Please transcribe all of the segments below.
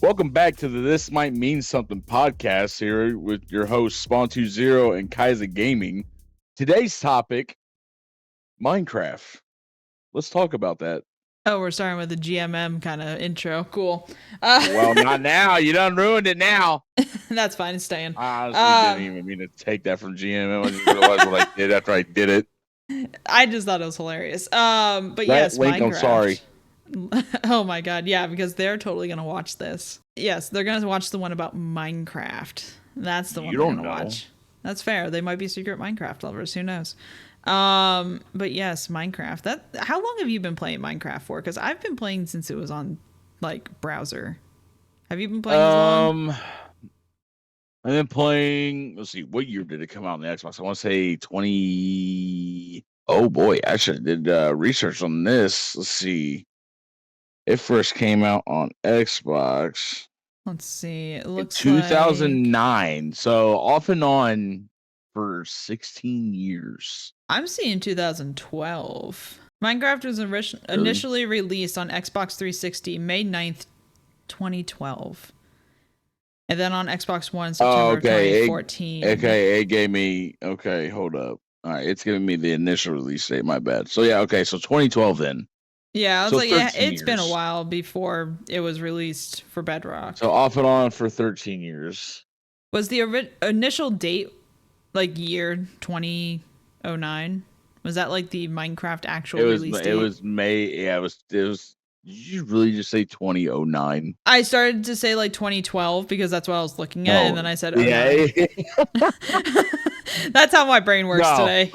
Welcome back to the This Might Mean Something podcast here with your hosts Spawn20 and Kysa Gaming. Today's topic, Minecraft. Let's talk about that. Oh, we're starting with the GMM kind of intro. Cool. Well, not now. You done ruined it now. That's fine. It's staying. I honestly didn't even mean to take that from GMM. I just realized what I did after I did it. I just thought it was hilarious. But That yes, link, Minecraft. I'm sorry. Oh my god, yeah, because they're totally gonna watch this. Yes, they're gonna watch the one about Minecraft. That's the one You they're don't gonna know. watch. That's fair. They might be secret Minecraft lovers. Who knows? But yes, Minecraft. How long have you been playing Minecraft for? Because I've been playing since it was on like browser. Have you been playing as long? I've been playing. Let's see, what year did it come out on the Xbox? I want to say 20. Oh boy, I actually did research on this. Let's see. It first came out on Xbox Let's see. It in looks like 2009. So off and on for 16 years. I'm seeing 2012. Minecraft was Really? initially released on Xbox 360 May 9th, 2012. And then on Xbox One September of 2014. It gave me. Okay, hold up. All right, it's giving me the initial release date. My bad. So yeah, okay, so 2012 then. Yeah, I was So like, yeah, 13 it's been a years. while before it was released for Bedrock. So off and on for 13 years. Was the initial date like year 2009? Was that like the Minecraft actual release date? It was May. Yeah, it was. Did you really just say 2009? I started to say like 2012 because that's what I was looking at, and then I said, "Oh yeah. That's how my brain works today.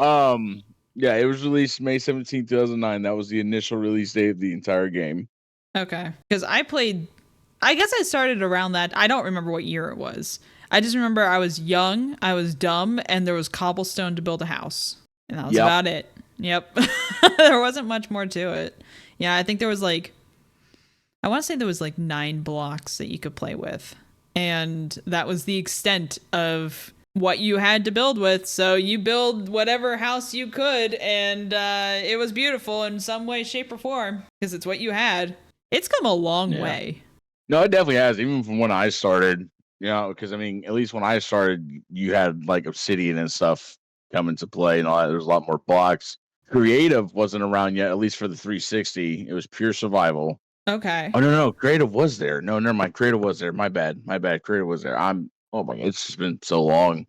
Yeah, it was released May 17, 2009. That was the initial release date of the entire game. Okay, because I guess I started around that. I don't remember what year it was. I just remember I was young, I was dumb, and there was cobblestone to build a house, and that was about it. Yep, there wasn't much more to it. Yeah, I think there was like, I want to say there was like 9 blocks that you could play with. And that was the extent of what you had to build with. So you build whatever house you could, and it was beautiful in some way, shape, or form because it's what you had. It's come a long way. No, it definitely has, even from when I started. You know, because I mean, at least when I started, you had like obsidian and stuff come into play and all that. There's a lot more blocks. Creative wasn't around yet, at least for the 360. It was pure survival. Okay. Oh no, creative was there. No, never mind. Creative was there. My bad. Creative was there. Oh my god, it's just been so long.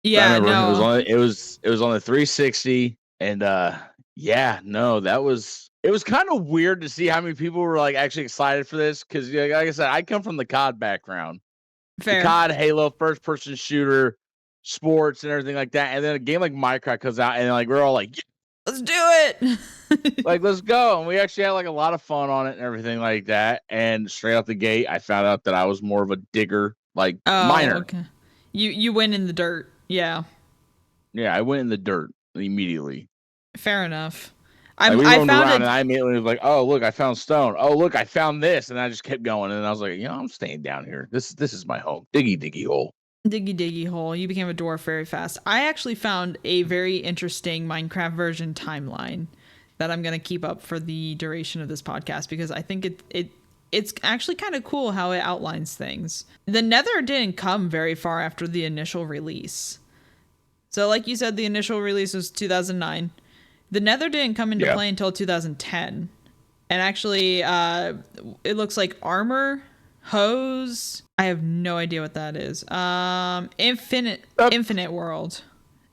Yeah, I remember no. it was on the 360, and yeah, no, it was kind of weird to see how many people were like actually excited for this because, like I said, I come from the COD background. Fair. The COD, Halo, first person shooter, sports, and everything like that. And then a game like Minecraft comes out, and like we're all like, let's do it. like, let's go. And we actually had like a lot of fun on it and everything like that. And straight out the gate, I found out that I was more of a digger, like miner. Okay. You went in the dirt. Yeah. Yeah, I went in the dirt immediately. Fair enough. I found around and I immediately was like, "Oh, look, I found stone. Oh, look, I found this," and I just kept going. And I was like, I'm staying down here. This is my home. Diggy hole. Diggy hole. You became a dwarf very fast. I actually found a very interesting Minecraft version timeline that I'm gonna keep up for the duration of this podcast because I think it's actually kind of cool how it outlines things. The Nether didn't come very far after the initial release. So, like you said, the initial release was 2009. The Nether didn't come into play until 2010. And actually, it looks like armor, hose. I have no idea what that is. Infinite World.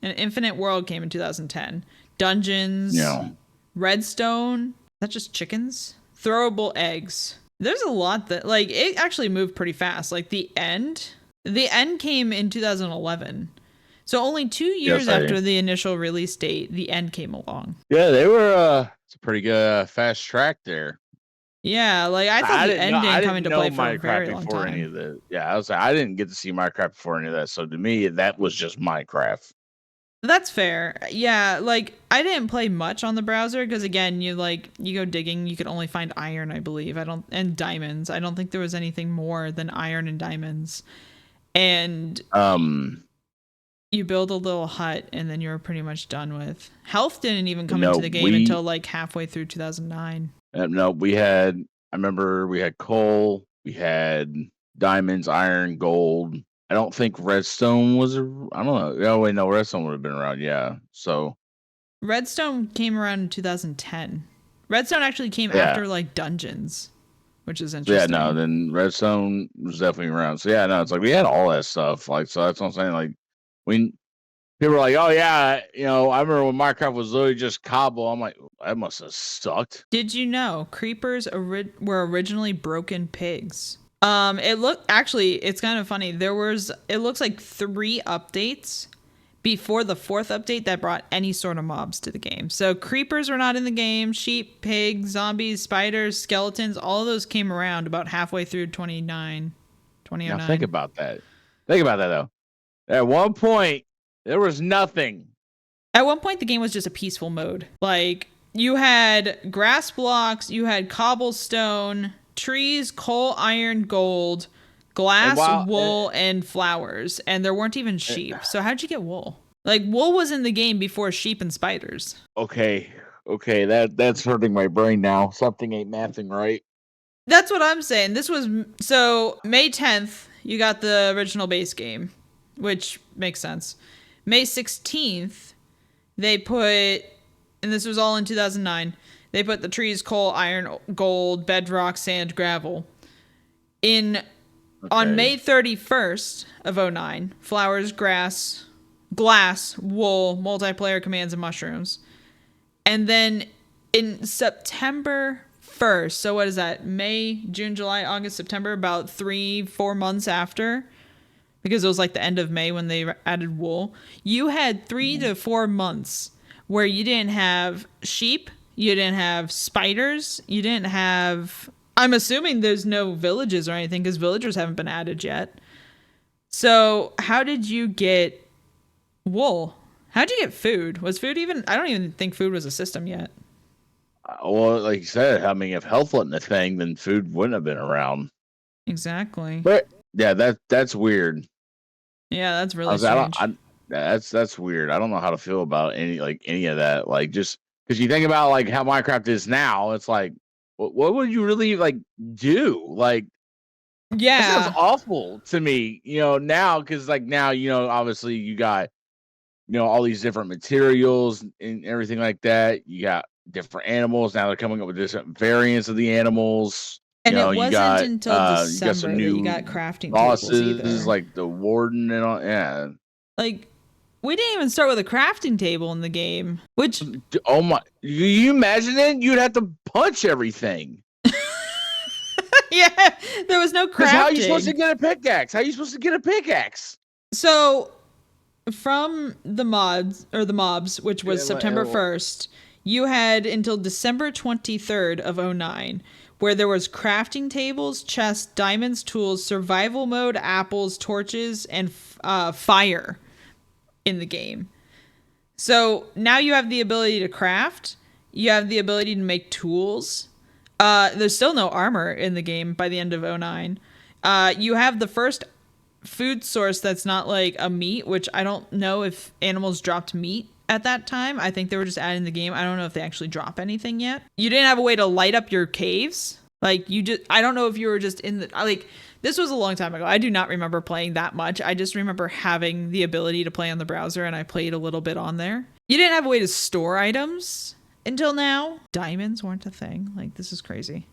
An Infinite World came in 2010. Dungeons. Yeah. Redstone. Is that just chickens? Throwable eggs. There's a lot that, like, it actually moved pretty fast. Like, the end came in 2011. So only 2 years after the initial release date, the end came along. Yeah, they were it's a pretty good fast track there. Yeah, like I thought the end didn't come into play for a very long time. Any of the, yeah, I didn't get to see Minecraft before any of that. So to me, that was just Minecraft. That's fair. Yeah, like I didn't play much on the browser because again, you go digging, you could only find iron, I believe. And diamonds. I don't think there was anything more than iron and diamonds. And you build a little hut and then you're pretty much done with. Health didn't even come into the game until like halfway through 2009. No, I remember we had coal, We had diamonds, iron, gold. I don't think redstone was. I don't know. Oh wait, no, redstone would have been around. Yeah. So Redstone came around in 2010. Redstone actually came yeah. after like dungeons, which is So yeah, no, interesting. then redstone was definitely around. So yeah, no, it's like we had all that stuff. Like, so that's what I'm saying. Like, we people are like, oh yeah, I remember when Minecraft was literally just cobble. I'm like, that must have sucked. Did you know creepers were originally broken pigs? It's kind of funny. It looks like 3 updates before the 4th update that brought any sort of mobs to the game. So creepers were not in the game. Sheep, pigs, zombies, spiders, skeletons, all of those came around about halfway through 2009. Now think about that. Think about that though. At one point, there was nothing. At one point, the game was just a peaceful mode. Like, you had grass blocks, you had cobblestone, trees, coal, iron, gold, glass, wool, and flowers. And there weren't even sheep. So how'd you get wool? Like, wool was in the game before sheep and spiders. Okay, that's hurting my brain now. Something ain't mathing right. That's what I'm saying. So May 10th, you got the original base game, which makes sense. May 16th, they put, and this was all in 2009, they put the trees, coal, iron, gold, bedrock, sand, gravel. On May 31st of 09, flowers, grass, glass, wool, multiplayer commands, and mushrooms. And then in September 1st, so what is that? May, June, July, August, September, about 3-4 months after, because it was like the end of May when they added wool. You had 3 to 4 months where you didn't have sheep, you didn't have spiders, you didn't have... I'm assuming there's no villages or anything because villagers haven't been added yet. So how did you get wool? How'd you get food? Was food even... I don't even think food was a system yet. Well, like you said, I mean, if health wasn't a thing, then food wouldn't have been around. Exactly. But yeah, that's weird. Yeah, that's really strange. That's weird. I don't know how to feel about any of that. Like, just because you think about like how Minecraft is now, it's like, what would you really like do? Like, yeah, that sounds awful to me. Now because like now obviously you got all these different materials and everything like that. You got different animals now. They're coming up with different variants of the animals. And it wasn't until December you got some new that you got crafting tables either. like the warden and all. Yeah, like we didn't even start with a crafting table in the game. Which oh my, you imagine it? You'd have to punch everything. Yeah, there was no crafting. How are you supposed to get a pickaxe? So from the mobs, which was September 1st, you had until December 23rd of 09, where there was crafting tables, chests, diamonds, tools, survival mode, apples, torches, and fire in the game. So now you have the ability to craft. You have the ability to make tools. There's still no armor in the game by the end of 09. You have the first food source that's not like a meat, which I don't know if animals dropped meat at that time. I think they were just adding the game. I don't know if they actually drop anything yet. You didn't have a way to light up your caves. Like I don't know if you were just in the, like, this was a long time ago. I do not remember playing that much. I just remember having the ability to play on the browser, and I played a little bit on there. You didn't have a way to store items until now. Diamonds weren't a thing. Like, this is crazy.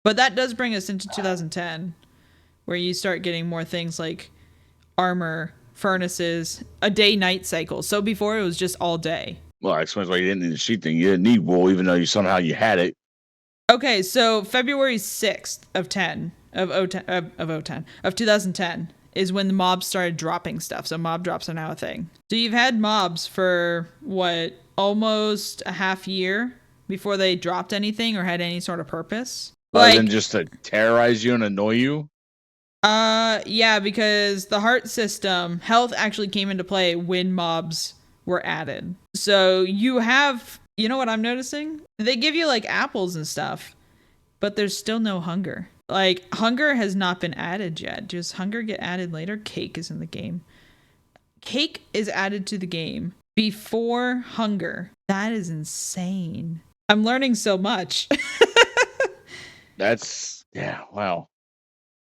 But that does bring us into 2010, where you start getting more things like armor, furnaces, a day-night cycle. So before it was just all day. Well, that explains why you didn't need the sheep thing. You didn't need wool, even though you had it. Okay, so February 6th of 2010 is when the mobs started dropping stuff. So mob drops are now a thing. So you've had mobs for almost a half year before they dropped anything or had any sort of purpose. Other than just to terrorize you and annoy you? Yeah, because the health actually came into play when mobs were added. So you know what I'm noticing? They give you like apples and stuff, but there's still no hunger. Like, hunger has not been added yet. Does hunger get added later? Cake is in the game. Cake is added to the game before hunger. That is insane. I'm learning so much. Wow.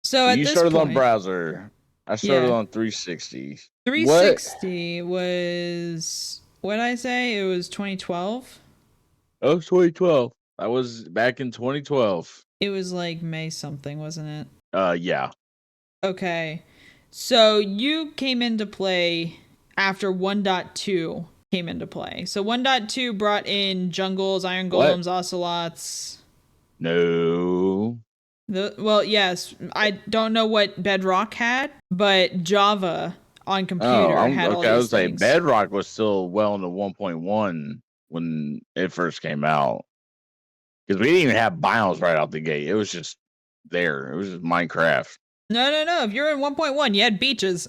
So at You this started on point, browser. I started yeah, on 360. What? 360 was what did I say? It was 2012. Oh, 2012. I was back in 2012. It was like May something, wasn't it? Yeah. Okay. So you came into play after 1.2 came into play. So 1.2 brought in jungles, iron What? golems, ocelots. No. Well, yes, I don't know what Bedrock had, but Java on Oh, computer I'm had all okay. I these was say things. Bedrock was still well into 1.1 when it first came out because we didn't even have biomes right out the gate. It was just there. It was just Minecraft. No. If you're in 1.1, you had beaches.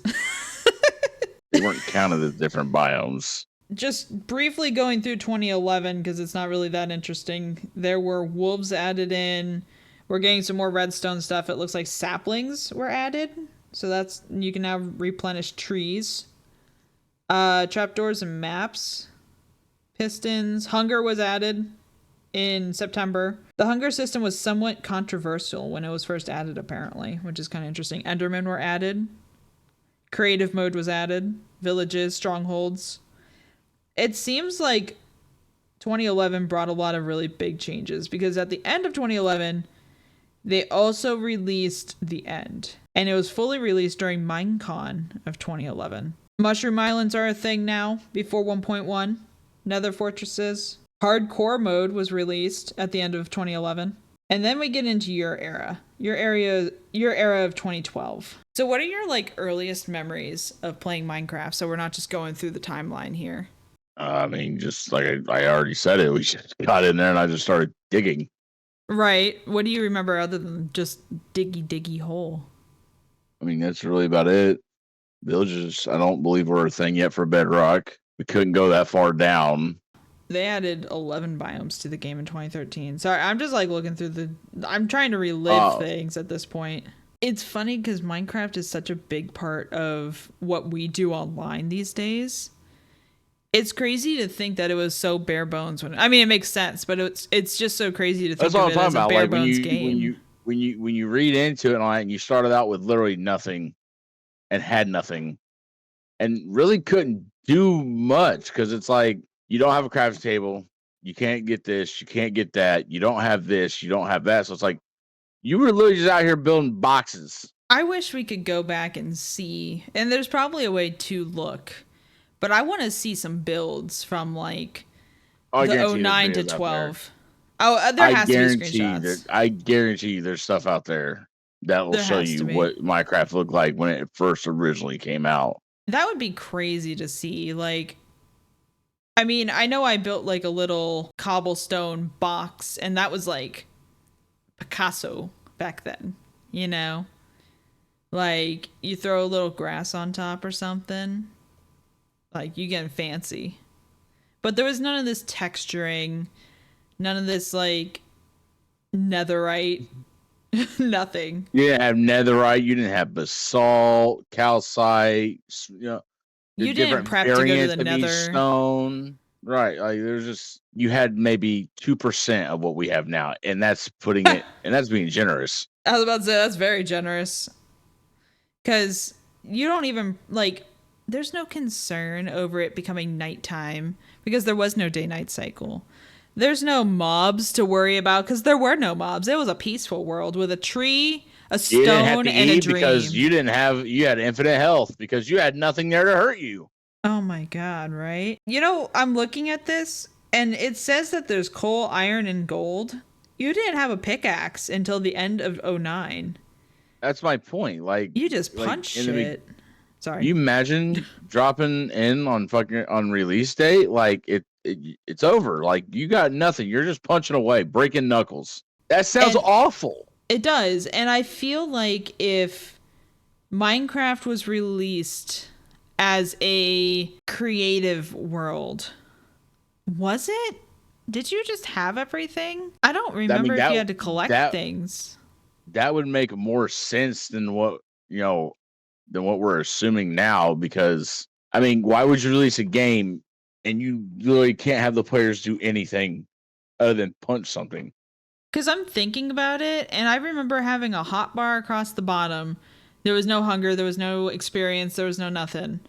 They weren't counted as different biomes. Just briefly going through 2011 because it's not really that interesting. There were wolves added in. We're getting some more redstone stuff. It looks like saplings were added. So that's you can now replenish trees. Trapdoors and maps. Pistons. Hunger was added in September. The hunger system was somewhat controversial when it was first added, apparently, which is kind of interesting. Endermen were added. Creative mode was added. Villages, strongholds. It seems like 2011 brought a lot of really big changes because at the end of 2011, they also released The End, and it was fully released during Minecon of 2011. Mushroom Islands are a thing now before 1.1. Nether Fortresses. Hardcore mode was released at the end of 2011. And then we get into your era. Your era of 2012. So what are your like earliest memories of playing Minecraft so we're not just going through the timeline here? I mean, just like I already said it, we just got in there and I just started digging. Right. What do you remember other than just diggy hole? I mean, that's really about it. Villages, I don't believe were a thing yet for Bedrock. We couldn't go that far down. They added 11 biomes to the game in 2013. Sorry, I'm just like looking through the. I'm trying to relive things at this point. It's funny because Minecraft is such a big part of what we do online these days. It's crazy to think that it was so bare bones when. I mean, it makes sense, but it's just so crazy to think That's what of I'm it talking as a about. bare Like bones game. when you read into it and like, and you started out with literally nothing and had nothing and really couldn't do much because it's like you don't have a crafting table, you can't get this, you can't get that, you don't have this, you don't have that. So it's like you were literally just out here building boxes. I wish we could go back and see, and there's probably a way to look, but I want to see some builds from like Oh, I the guarantee there's '09 to videos out there. 12. Oh, there has to be screenshots. I guarantee you there's stuff out there that will There show has to you be. what Minecraft looked like when it first originally came out. That would be crazy to see. Like, I mean, I know I built like a little cobblestone box, and that was like Picasso back then, you know? Like, you throw a little grass on top or something, like, you getting fancy. But there was none of this texturing, none of this, like, netherite, nothing. You didn't have netherite, you didn't have basalt, calcite, the You didn't different prep to go to the variants of each nether. stone. Right. Like there's just you had maybe 2% of what we have now. And that's putting it and that's being generous. I was about to say, that's very generous. Because you don't even, like, there's no concern over it becoming nighttime because there was no day night cycle. There's no mobs to worry about because there were no mobs. It was a peaceful world with a tree, a You didn't have stone, to and a eat because dream. you had infinite health because you had nothing there to hurt you. Oh my god, right? You know, I'm looking at this and it says that there's coal, iron, and gold. You didn't have a pickaxe until the end of '09. That's my point. You just Like punch in the shit. Sorry. you imagine dropping in on fucking on release date, like it's over. Like you got nothing. You're just punching away, breaking knuckles. That sounds And awful. it does. And I feel like if Minecraft was released as a creative world, was it? Did you just have everything? I don't I mean remember if you had to collect that things. that would make more sense than what than what we're assuming now. Because I mean, why would you release a game and you literally can't have the players do anything other than punch something? Because I'm thinking about it, and I remember having a hot bar across the bottom. There was no hunger, there was no experience, there was no nothing.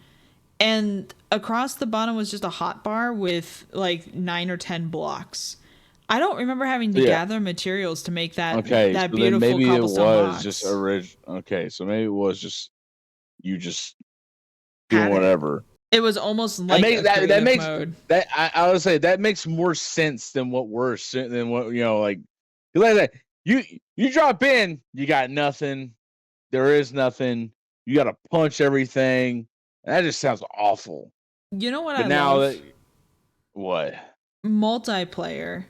And across the bottom was just a hot bar with like 9 or 10 blocks. I don't remember having to So, yeah. gather materials to make that Okay. that So then beautiful maybe it cobblestone was just box. original. Okay. So maybe it was just you just doing Had it. whatever. It was almost I like make a that creative makes mode. that I would say that makes more sense than what than what like. Like that, you drop in, you got nothing. There is nothing. You got to punch everything. That just sounds awful. You know what But I now love? that what? Multiplayer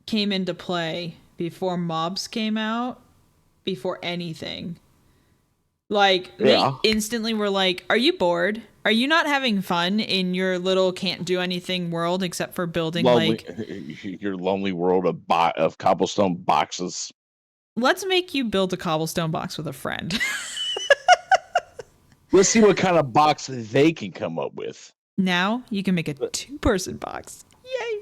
came into play before mobs came out, before anything. Like, they Yeah, instantly were like, "Are you bored? Are you not having fun in your little can't do anything world except for building, lonely. like, Your lonely world of cobblestone boxes. let's make you build a cobblestone box with a friend." Let's see what kind of box they can come up with. Now you can make a 2-person box. Yay!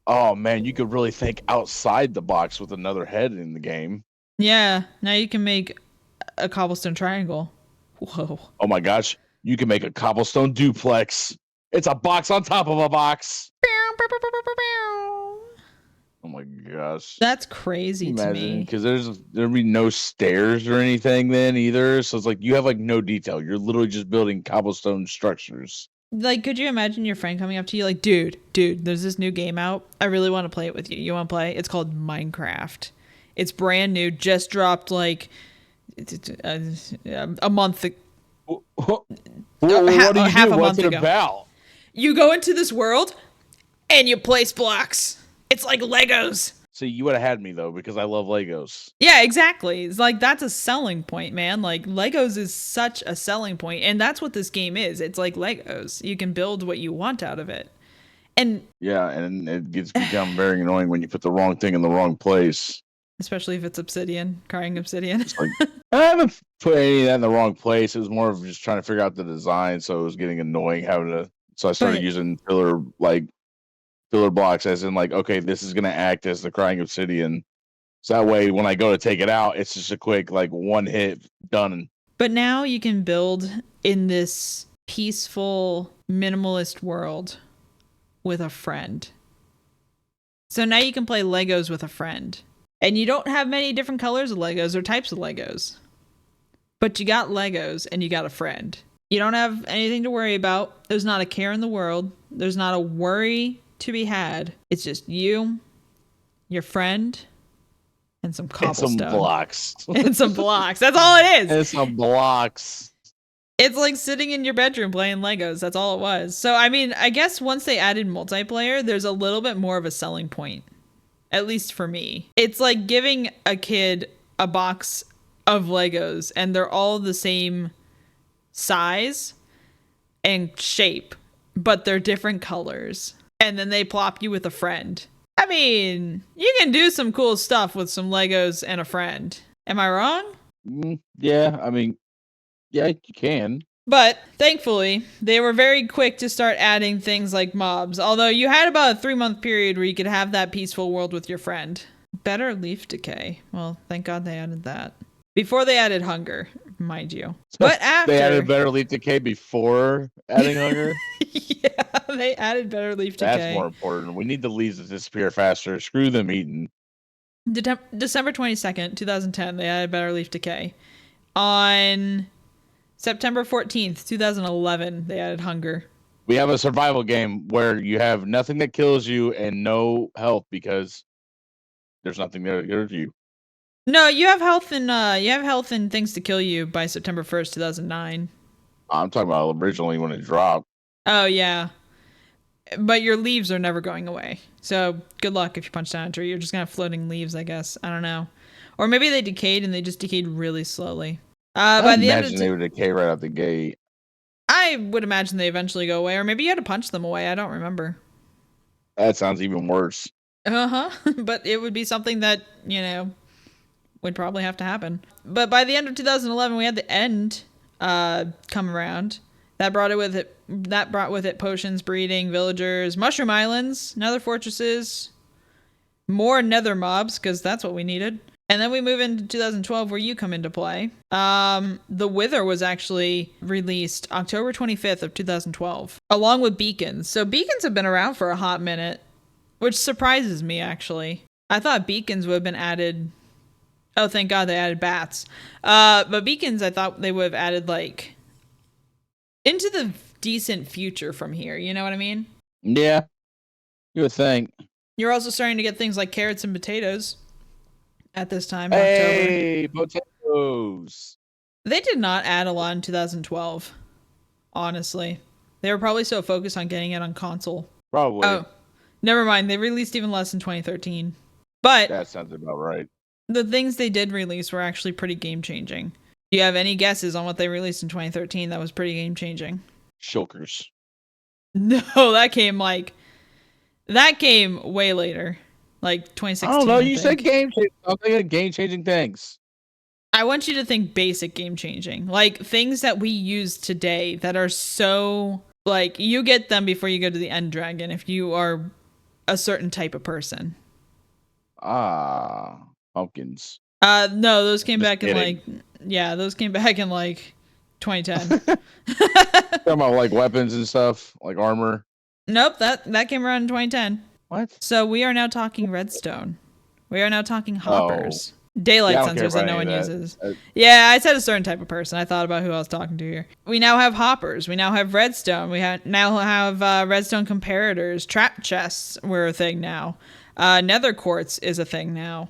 Oh man, you could really think outside the box with another head in the game. Yeah, now you can make a cobblestone triangle. Whoa. Oh my gosh, you can make a cobblestone duplex. It's a box on top of a box. Oh my gosh. That's crazy to Imagine, me. because there'd be no stairs or anything then either. So it's like you have like no detail. You're literally just building cobblestone structures. Like, could you imagine your friend coming up to you like, dude, there's this new game out. I really want to play it with you. You want to play? It's called Minecraft. It's brand new, just dropped like a month, What do you half do? a What's month it ago. about? You go into this world and you place blocks. It's like Legos. See, you would have had me though because I love Legos. Yeah, exactly. It's like, that's a selling point, man. Like, Legos is such a selling point, and that's what this game is. It's like Legos. You can build what you want out of it. And Yeah, and it gets become very annoying when you put the wrong thing in the wrong place. especially if it's obsidian, crying obsidian. It's like I haven't put any of that in the wrong place. It was more of just trying to figure out the design, so it was getting annoying having to. So I started But using filler blocks, as in like, okay, this is gonna act as the crying obsidian. So that way, when I go to take it out, it's just a quick like one hit done. but now you can build in this peaceful minimalist world with a friend. So now you can play Legos with a friend. And you don't have many different colors of Legos or types of Legos. But you got Legos and you got a friend. You don't have anything to worry about. There's not a care in the world. There's not a worry to be had. It's just you, your friend, and some And cobblestone. some blocks. And some blocks. That's all it is. And some blocks. It's like sitting in your bedroom playing Legos. That's all it was. So, I mean, I guess once they added multiplayer, there's a little bit more of a selling point. At least for me. It's like giving a kid a box of Legos and they're all the same size and shape, but they're different colors. And then they plop you with a friend. I mean, you can do some cool stuff with some Legos and a friend. Am I wrong? Yeah, I mean, yeah, you can. But thankfully, they were very quick to start adding things like mobs. Although you had about a 3-month period where you could have that peaceful world with your friend. Better leaf decay. Well, thank God they added that. Before they added hunger, mind you. But after They added better leaf decay before adding hunger. yeah, they added better leaf decay. That's more important. We need the leaves to disappear faster. Screw them eating. December 22nd, 2010, they added better leaf decay. On September 14th, 2011, they added hunger. We have a survival game where you have nothing that kills you and no health because there's nothing there to hurt you. No, you have health and things to kill you by September 1st, 2009. I'm talking about originally when it dropped. Oh yeah. But your leaves are never going away. So good luck if you punch down a tree. You're just gonna have floating leaves, I guess. I don't know. Or maybe they decayed and they just decayed really slowly. By the end of they would decay right out the gate. I would imagine they eventually go away, or maybe you had to punch them away. I don't remember. That sounds even worse. But it would be something that, would probably have to happen. But by the end of 2011, we had the end come around. That brought with it potions, breeding, villagers, mushroom islands, nether fortresses, More nether mobs, because that's what we needed. And then we move into 2012 where you come into play. The Wither was actually released October 25th of 2012, along with beacons. So beacons have been around for a hot minute, which surprises me, actually. I thought beacons would have been added. Oh, thank God they added bats. But beacons, I thought they would have added, like, into the decent future from here. You know what I mean? Yeah, you would think. You're also starting to get things like carrots and potatoes at this time in Hey, October. potatoes. They did not add a lot in 2012, honestly. They were probably so focused on getting it on console. Probably. Oh, never mind. They released even less in 2013. But that sounds about right. The things they did release were actually pretty game-changing. Do you have any guesses on what they released in 2013 that was pretty game-changing? Shulkers. No, that came way later. Like 2016. I don't know. You said game changing. I'm thinking game changing things. I want you to think basic game changing. Like things that we use today that are so like you get them before you go to the end dragon if you are a certain type of person. Pumpkins. No, those came Just back kidding. those came back in like 2010. Talking about like weapons and stuff, like armor. Nope, that came around in 2010. What? So we are now talking redstone. We are now talking hoppers. Oh. Daylight Yeah, I don't care sensors that about no any one of that. uses. Yeah, I said a certain type of person. I thought about who I was talking to here. We now have hoppers. We now have redstone. We now have redstone comparators. Trap chests were a thing now. Nether quartz is a thing now.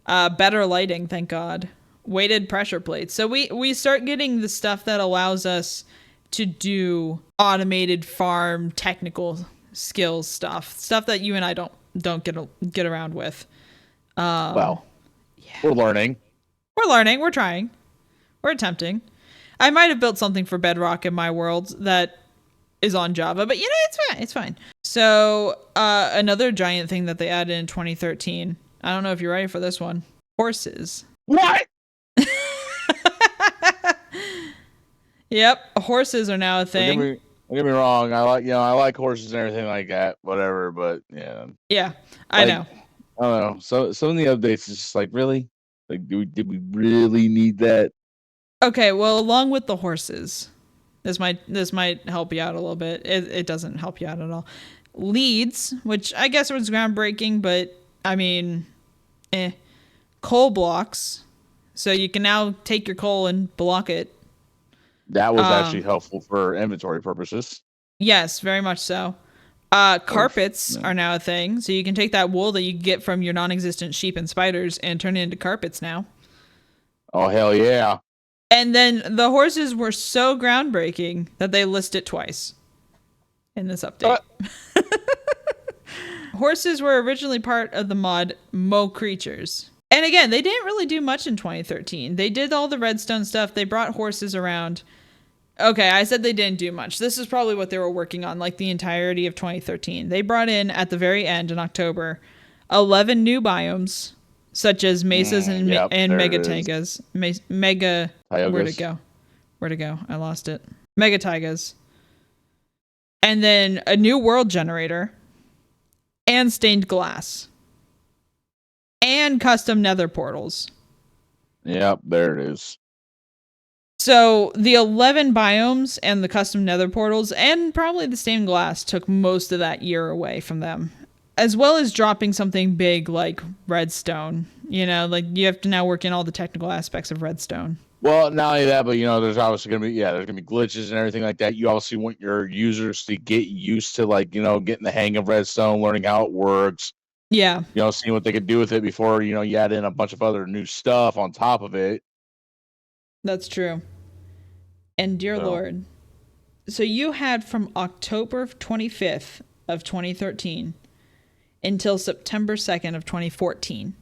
Better lighting, thank God. Weighted pressure plates. So we start getting the stuff that allows us to do automated farm technical skills stuff that you and I don't get around with. Well, yeah. we're learning. We're trying, we're attempting. I might have built something for Bedrock in my world that is on Java, but you know, it's fine. So another giant thing that they added in 2013, I don't know if you're ready for this one. Horses. What? Yep, horses are now a thing. Don't get me wrong. I like horses and everything like that. Whatever, but yeah. Yeah, I know. I don't know. So some of the updates is just like, really? Like, did we really need that? Okay, well, along with the horses, this might help you out a little bit. It doesn't help you out at all. Leads, which I guess was groundbreaking, but I mean, coal blocks, so you can now take your coal and block it. That was actually helpful for inventory purposes. Yes, very much so. Carpets are now a thing, so you can take that wool that you get from your non-existent sheep and spiders and turn it into carpets now. Oh, hell yeah. And then the horses were so groundbreaking that they list it twice in this update. Horses were originally part of the mod Mo Creatures. And again, they didn't really do much in 2013. They did all the redstone stuff. They brought horses around. Okay, I said they didn't do much. This is probably what they were working on, like the entirety of 2013. They brought in, at the very end in October, 11 new biomes, such as mesas and mega taigas. Mega... Taigas. Where'd it go? I lost it. Mega taigas. And then a new world generator. And stained glass. And custom nether portals. Yep, there it is. So the 11 biomes and the custom nether portals and probably the stained glass took most of that year away from them. As well as dropping something big like redstone. You know, like you have to now work in all the technical aspects of redstone. Well, not only that, but there's obviously there's gonna be glitches and everything like that. You obviously want your users to get used to getting the hang of redstone, learning how it works. Yeah. Seeing what they could do with it before, you add in a bunch of other new stuff on top of it. That's true. And dear Lord. So you had from October 25th of 2013 until September 2nd of 2014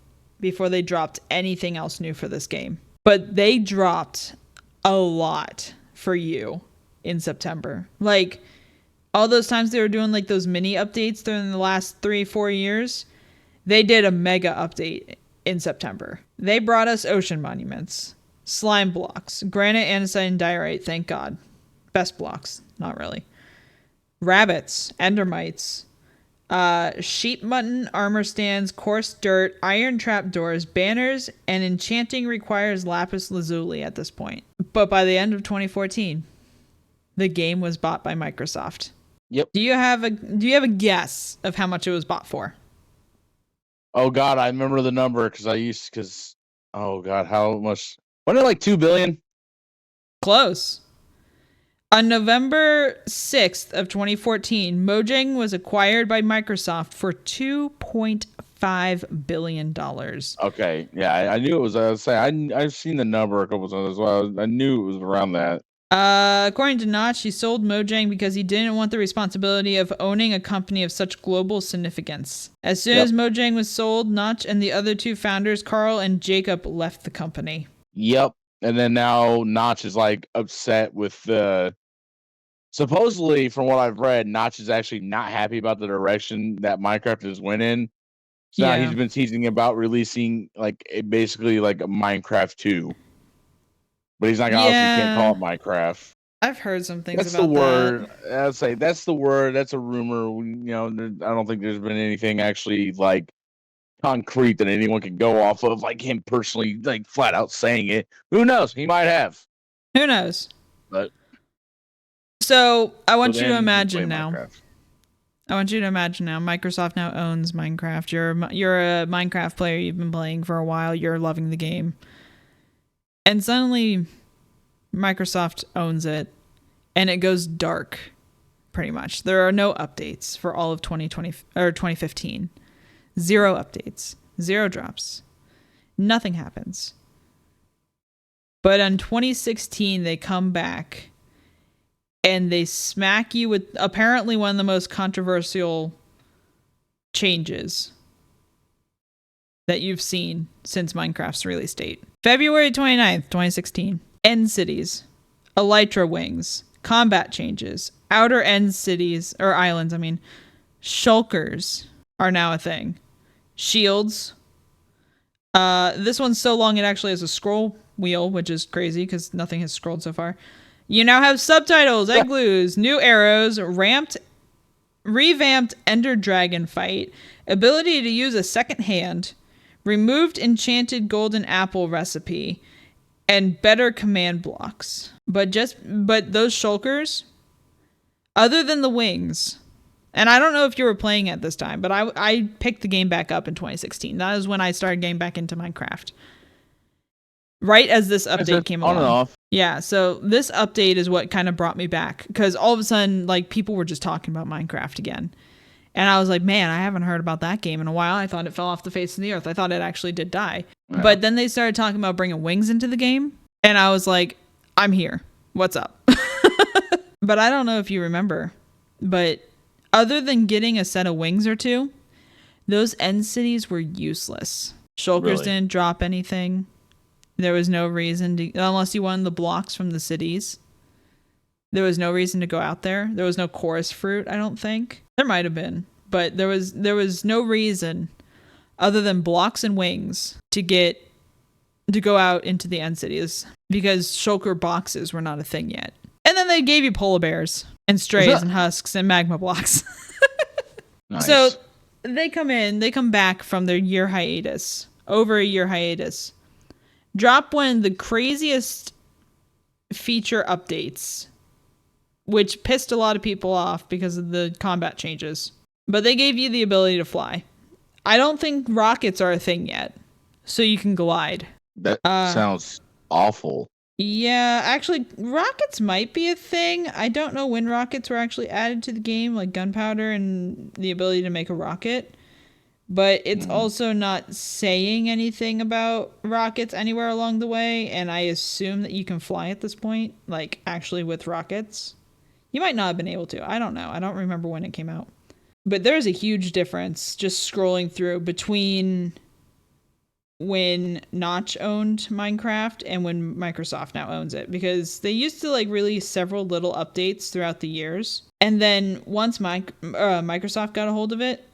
before they dropped anything else new for this game. But they dropped a lot for you in September. Like, all those times they were doing, like, those mini updates during the last 3-4 years, they did a mega update in September. They brought us ocean monuments, slime blocks, granite, andesite, and diorite, thank God. Best blocks. Not really. Rabbits, endermites, Sheep mutton, armor stands, coarse dirt, iron trap doors, banners, and enchanting requires lapis lazuli at this point. But by the end of 2014, the game was bought by Microsoft. Yep. Do you have a guess of how much it was bought for? Oh God, I remember the number because oh God, how much? Wasn't it like $2 billion? Close. On November 6th of 2014, Mojang was acquired by Microsoft for $2.5 billion. Okay, yeah, I knew it was. I was saying I've seen the number a couple times as well. I knew it was around that. According to Notch, he sold Mojang because he didn't want the responsibility of owning a company of such global significance. As soon as Mojang was sold, Notch and the other two founders, Carl and Jacob, left the company. Yep. And then now Notch is like upset with the. Supposedly, from what I've read, Notch is actually not happy about the direction that Minecraft is went in. So now he's been teasing about releasing basically like a Minecraft 2. But he's not obviously can't call it Minecraft. I've heard some things that's about the word. that. I'd say that's the word. That's a rumor. I don't think there's been anything actually like concrete that anyone can go off of, like him personally, like flat out saying it. Who knows? He might have. Who knows? But so I want you to imagine now. Minecraft. I want you to imagine now. Microsoft now owns Minecraft. You're a Minecraft player. You've been playing for a while. You're loving the game. And suddenly, Microsoft owns it, and it goes dark, pretty much. There are no updates for all of 2020 or 2015. 0 updates, 0 drops. Nothing happens. But in 2016, they come back, and they smack you with apparently one of the most controversial changes that you've seen since Minecraft's release date. February 29th, 2016. End cities. Elytra wings. Combat changes. Outer end cities, or islands, Shulkers are now a thing. Shields. This one's so long it actually has a scroll wheel, which is crazy because nothing has scrolled so far. You now have subtitles, igloos, new arrows, revamped Ender Dragon fight, ability to use a second hand, removed enchanted golden apple recipe, and better command blocks. But those shulkers, other than the wings, and I don't know if you were playing at this time, but I picked the game back up in 2016. That is when I started getting back into Minecraft. Right as this update came along. On and off. Yeah, so this update is what kind of brought me back, because all of a sudden, like, people were just talking about Minecraft again. And I was like, man, I haven't heard about that game in a while. I thought it fell off the face of the earth. I thought it actually did die. Yeah. But then they started talking about bringing wings into the game. And I was like, I'm here. What's up? But I don't know if you remember, but other than getting a set of wings or two, those end cities were useless. Shulkers didn't drop anything. There was no reason to, unless you wanted the blocks from the cities. There was no reason to go out there. There was no chorus fruit, I don't think. There might have been, but there was no reason other than blocks and wings to go out into the end cities, because shulker boxes were not a thing yet. And then they gave you polar bears and strays and husks and magma blocks. Nice. So they come back from their year hiatus, over a year hiatus, drop one of the craziest feature updates, which pissed a lot of people off because of the combat changes. But they gave you the ability to fly. I don't think rockets are a thing yet, so you can glide. That sounds awful. Yeah, actually, rockets might be a thing. I don't know when rockets were actually added to the game, like gunpowder and the ability to make a rocket. But it's also not saying anything about rockets anywhere along the way, and I assume that you can fly at this point, like actually with rockets. You might not have been able to. I don't know. I don't remember when it came out. But there's a huge difference just scrolling through between when Notch owned Minecraft and when Microsoft now owns it, because they used to like release several little updates throughout the years, and then once Microsoft got a hold of it,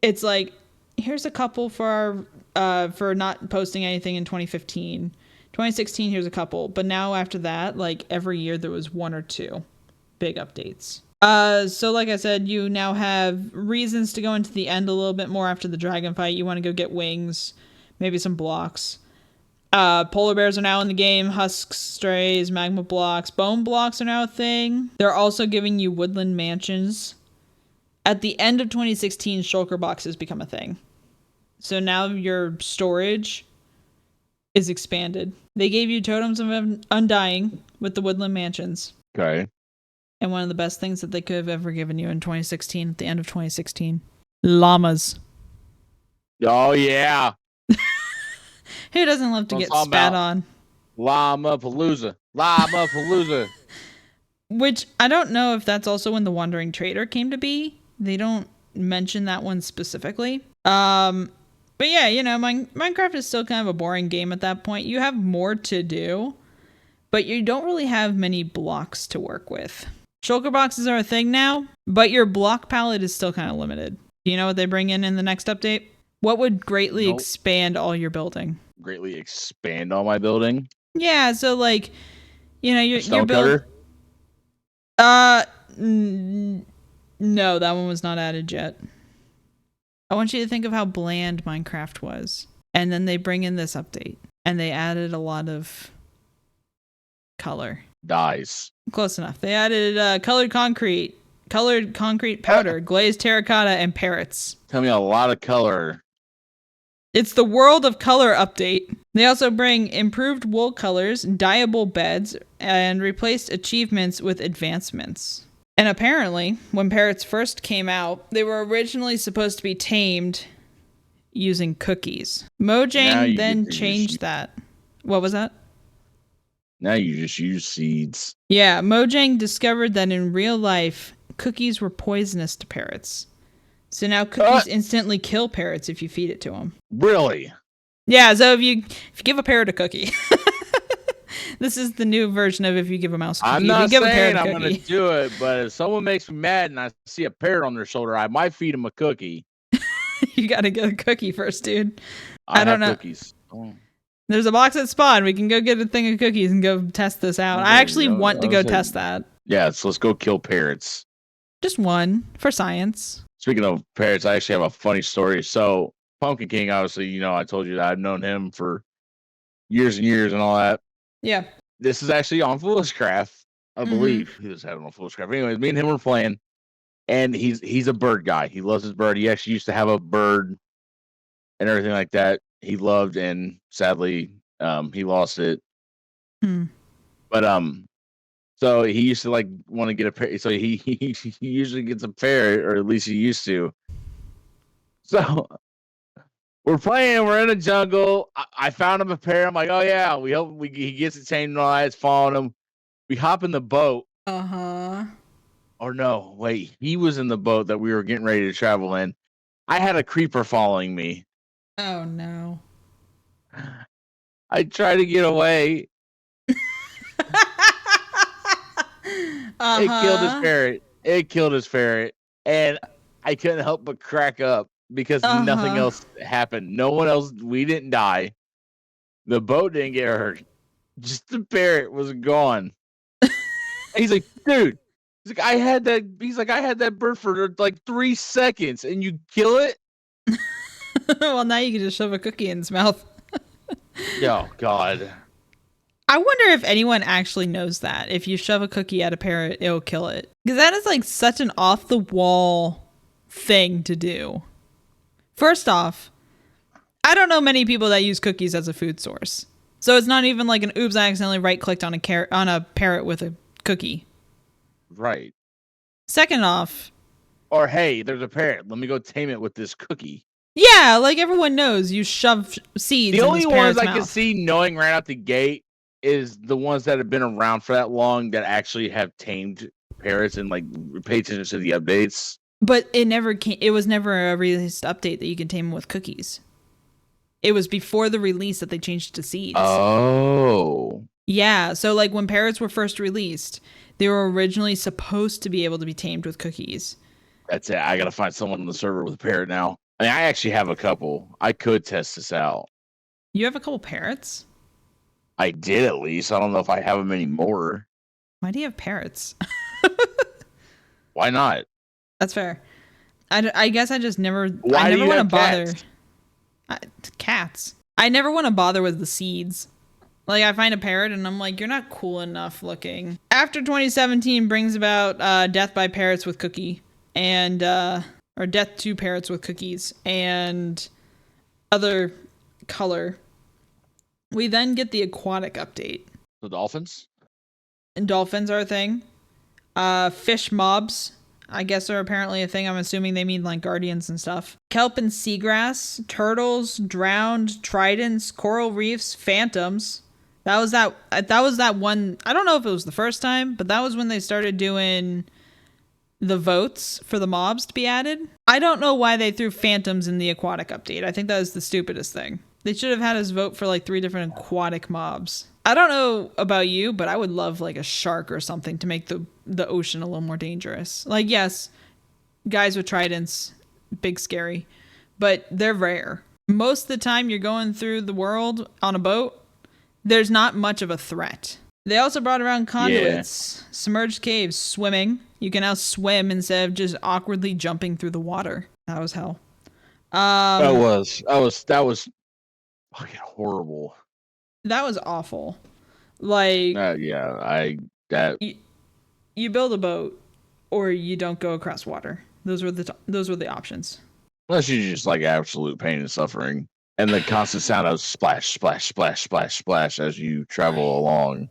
it's like, here's a couple for not posting anything in 2015. 2016, here's a couple. But now after that, like every year there was one or two big updates. So like I said, you now have reasons to go into the end a little bit more after the dragon fight. You want to go get wings, maybe some blocks. Polar bears are now in the game. Husk strays, magma blocks, bone blocks are now a thing. They're also giving you woodland mansions. At the end of 2016, shulker boxes become a thing. So now your storage is expanded. They gave you totems of undying with the woodland mansions. Okay. And one of the best things that they could have ever given you in 2016, at the end of 2016, llamas. Oh yeah. Who doesn't love to get spat on? Llama Palooza. Llama Palooza. Which I don't know if that's also when the Wandering Trader came to be. They don't mention that one specifically. But yeah, you know, Minecraft is still kind of a boring game at that point. You have more to do, but you don't really have many blocks to work with. Shulker boxes are a thing now, but your block palette is still kind of limited. Do you know what they bring in the next update? What would greatly expand all your building? Greatly expand all my building? Yeah, so like, you know, your build. No, that one was not added yet. I want you to think of how bland Minecraft was. And then they bring in this update. And they added a lot of color. Dyes. Close enough. They added colored concrete powder, glazed terracotta, and parrots. Tell me a lot of color. It's the World of Color update. They also bring improved wool colors, dyeable beds, and replaced achievements with advancements. And apparently, when parrots first came out, they were originally supposed to be tamed using cookies. Mojang then changed that. What was that? Now you just use seeds. Yeah, Mojang discovered that in real life, cookies were poisonous to parrots. So now cookies instantly kill parrots if you feed it to them. Really? Yeah, so if you give a parrot a cookie. This is the new version of if you give a mouse a cookie. I'm not if you give saying a I'm going to do it, but if someone makes me mad and I see a parrot on their shoulder, I might feed them a cookie. You got to get a cookie first, dude. I don't know. Cookies. Oh. There's a box at Spawn. We can go get a thing of cookies and go test this out. I actually want to go test that. Yeah, so let's go kill parrots. Just one for science. Speaking of parrots, I actually have a funny story. So Pumpkin King, obviously, you know, I told you that I've known him for years and years and all that. Yeah. This is actually on Foolishcraft, I believe. He was having on Foolishcraft. Anyways, me and him were playing, and he's a bird guy. He loves his bird. He actually used to have a bird and everything like that. He loved, and sadly, he lost it. But so he used to like want to get a parrot. So he usually gets a parrot, or at least he used to. So we're playing. We're in a jungle. I found him a parrot. I'm like, oh yeah. We hope he gets it tamed and all that. It's following him. We hop in the boat. Or no, wait. He was in the boat that we were getting ready to travel in. I had a creeper following me. Oh no. I tried to get away. It killed his ferret. It killed his ferret. And I couldn't help but crack up because nothing else happened. No one else, we didn't die. The boat didn't get hurt. Just the parrot was gone. He's like, dude. He's like, I had that bird for like 3 seconds and you kill it? Well, now you can just shove a cookie in its mouth. Oh, God. I wonder if anyone actually knows that. If you shove a cookie at a parrot, it'll kill it. Because that is like such an off-the-wall thing to do. First off, I don't know many people that use cookies as a food source. So it's not even like an oops, I accidentally right-clicked on a parrot with a cookie. Right. Second off. Or, hey, there's a parrot. Let me go tame it with this cookie. Yeah, like everyone knows you shove seeds in this parrot's mouth. The only ones I can see knowing right out the gate is the ones that have been around for that long that actually have tamed parrots and like pay attention to the updates. But it was never a released update that you can tame them with cookies. It was before the release that they changed to seeds. Oh. Yeah, so like when parrots were first released, they were originally supposed to be able to be tamed with cookies. That's it. I gotta find someone on the server with a parrot now. I mean, I actually have a couple. I could test this out. You have a couple parrots? I did at least. I don't know if I have them anymore. Why do you have parrots? Why not? That's fair. I guess I just never. Why I do never you want to have bother. cats? Cats. I never want to bother with the seeds. Like, I find a parrot and I'm like, you're not cool enough looking. After 2017 brings about death by parrots with cookie and or death to parrots with cookies and other color. We then get the aquatic update. The dolphins? And dolphins are a thing. Fish mobs, I guess, are apparently a thing. I'm assuming they mean like guardians and stuff. Kelp and seagrass, turtles, drowned, tridents, coral reefs, phantoms. That was that one. I don't know if it was the first time, but that was when they started doing the votes for the mobs to be added. I don't know why they threw phantoms in the aquatic update. I think that was the stupidest thing. They should have had us vote for like 3 different aquatic mobs. I don't know about you, but I would love like a shark or something to make the ocean a little more dangerous. Like, yes, guys with tridents, big scary, but they're rare. Most of the time you're going through the world on a boat, there's not much of a threat. They also brought around conduits, submerged caves, swimming. You can now swim instead of just awkwardly jumping through the water. That was hell. That was fucking horrible. That was awful. Like, you build a boat or you don't go across water. Those were the options. Unless you just like absolute pain and suffering, and the constant sound of splash, splash, splash, splash, splash as you travel along.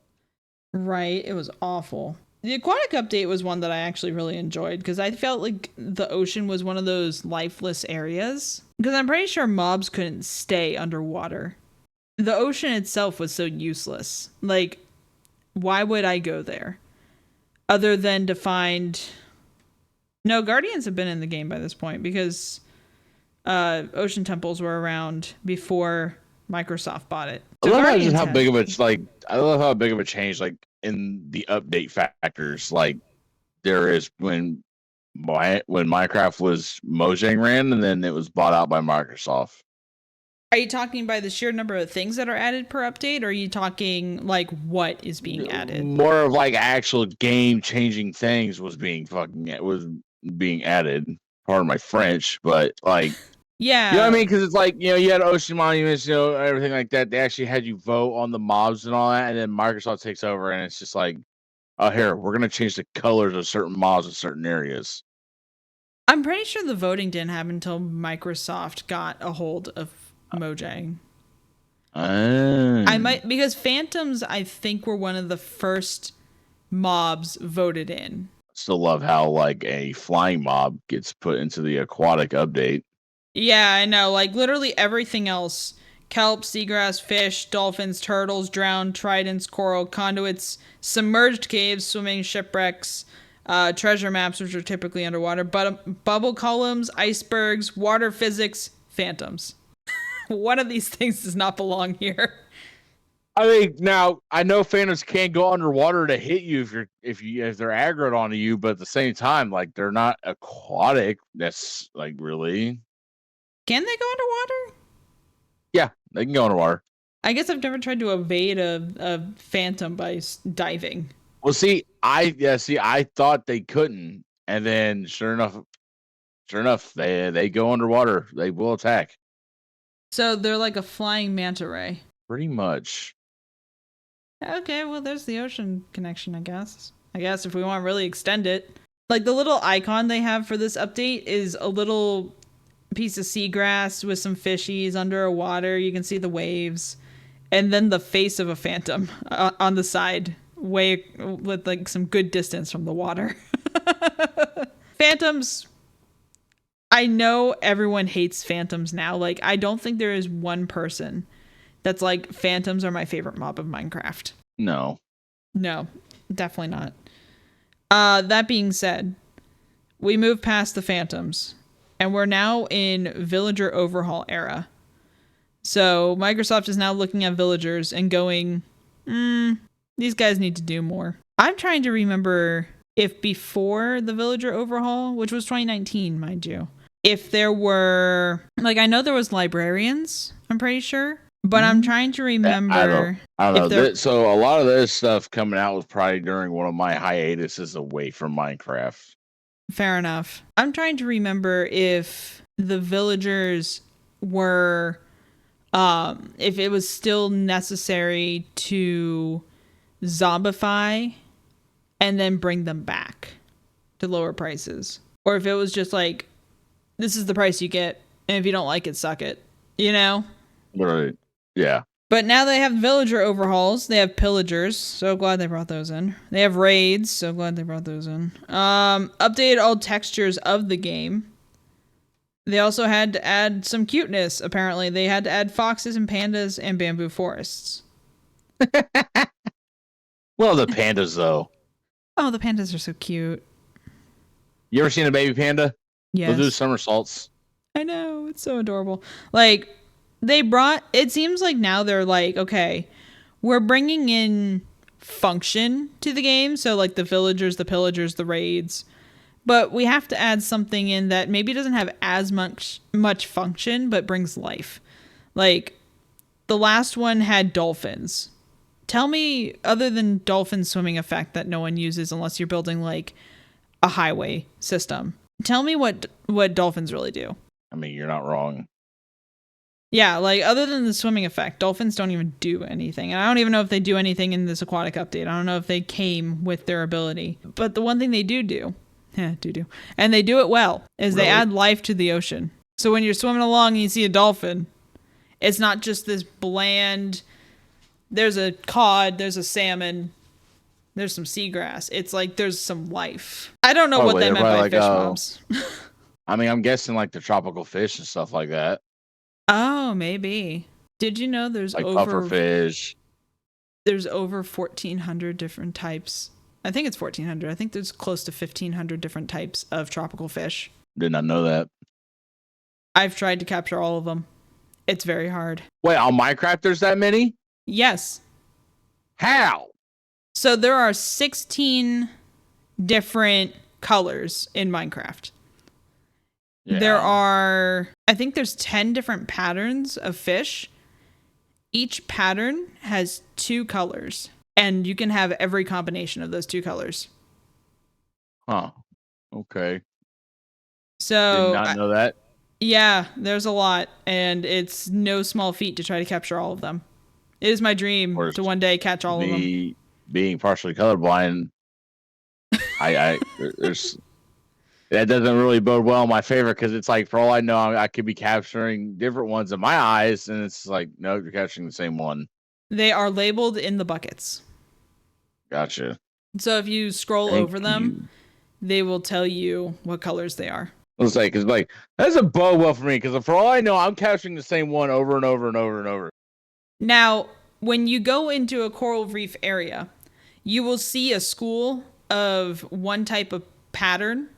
Right, it was awful. The aquatic update was one that I actually really enjoyed because I felt like the ocean was one of those lifeless areas. Because I'm pretty sure mobs couldn't stay underwater. The ocean itself was so useless. Like, why would I go there? Other than to find... No, Guardians have been in the game by this point because ocean temples were around before Microsoft bought it. So I love how big of a change like in the update factors like there is when Minecraft was Mojang ran and then it was bought out by Microsoft. Are you talking by the sheer number of things that are added per update, or are you talking like what is being added? More of like actual game changing things was being added. Pardon my French, but like yeah, you know what I mean? Because it's like, you know, you had ocean monuments, you know, everything like that. They actually had you vote on the mobs and all that, and then Microsoft takes over, and it's just like, oh, here, we're gonna change the colors of certain mobs in certain areas. I'm pretty sure the voting didn't happen until Microsoft got a hold of Mojang. I might, because phantoms I think were one of the first mobs voted in. Still love how like a flying mob gets put into the aquatic update. Yeah, I know. Like literally everything else: kelp, seagrass, fish, dolphins, turtles, drowned, tridents, coral, conduits, submerged caves, swimming, shipwrecks, treasure maps, which are typically underwater, bubble columns, icebergs, water physics, phantoms. One of these things does not belong here. I mean, now I know phantoms can't go underwater to hit you if they're aggroed onto you, but at the same time, like they're not aquatic. That's like really. Can they go underwater? Yeah, they can go underwater. I guess I've never tried to evade a phantom by diving. Well, I thought they couldn't, and then sure enough, they go underwater. They will attack. So they're like a flying manta ray. Pretty much. Okay, well, there's the ocean connection, I guess. I guess if we want to really extend it. Like, the little icon they have for this update is a little piece of seagrass with some fishies under a water. You can see the waves. And then the face of a phantom on the side, way with, like, some good distance from the water. Phantoms... I know everyone hates phantoms now. Like, I don't think there is one person that's like, phantoms are my favorite mob of Minecraft. No, definitely not. That being said, we move past the phantoms and we're now in villager overhaul era. So Microsoft is now looking at villagers and going, these guys need to do more. I'm trying to remember if before the villager overhaul, which was 2019, mind you, if there were, like, I know there was librarians, I'm pretty sure, but I'm trying to remember. I don't know. So a lot of this stuff coming out was probably during one of my hiatuses away from Minecraft. Fair enough. I'm trying to remember if the villagers were, if it was still necessary to zombify and then bring them back to lower prices. Or if it was just like, this is the price you get, and if you don't like it, suck it. You know? Right. Yeah. But now they have villager overhauls. They have pillagers. So glad they brought those in. They have raids. So glad they brought those in. Updated all textures of the game. They also had to add some cuteness, apparently. They had to add foxes and pandas and bamboo forests. Well, the pandas, though. Oh, the pandas are so cute. You ever seen a baby panda? Yes. They'll do somersaults. I know. It's so adorable. Like, it seems like now they're like, okay, we're bringing in function to the game. So, like, the villagers, the pillagers, the raids. But we have to add something in that maybe doesn't have as much function, but brings life. Like, the last one had dolphins. Tell me, other than dolphin swimming effect that no one uses unless you're building, like, a highway system. Tell me what dolphins really do. I mean, you're not wrong. Yeah, like, other than the swimming effect, dolphins don't even do anything. And I don't even know if they do anything in this aquatic update. I don't know if they came with their ability. But the one thing they do, and they do it well, is Really? They add life to the ocean. So when you're swimming along and you see a dolphin, it's not just this bland, there's a cod, there's a salmon, there's some seagrass. It's like there's some life. I don't know what they meant by fish mobs. I mean, I'm guessing like the tropical fish and stuff like that. Oh, maybe. Did you know there's Like over pufferfish. There's over 1,400 different types. I think it's 1,400. I think there's close to 1,500 different types of tropical fish. Did not know that. I've tried to capture all of them. It's very hard. Wait, on Minecraft there's that many? Yes. How? So there are 16 different colors in Minecraft. Yeah. There are, I think there's 10 different patterns of fish. Each pattern has 2 colors, and you can have every combination of those 2 colors. Huh. Okay. So did not know that. Yeah, there's a lot, and it's no small feat to try to capture all of them. It is my dream to one day catch all of them. Being partially colorblind, there's that doesn't really bode well in my favor because it's like, for all I know, I could be capturing different ones in my eyes, and it's like, no, you're capturing the same one. They are labeled in the buckets. Gotcha. So if you scroll over them, they will tell you what colors they are. I was like, that doesn't bode well for me because for all I know, I'm capturing the same one over and over and over and over. Now, when you go into a coral reef area, you will see a school of one type of pattern,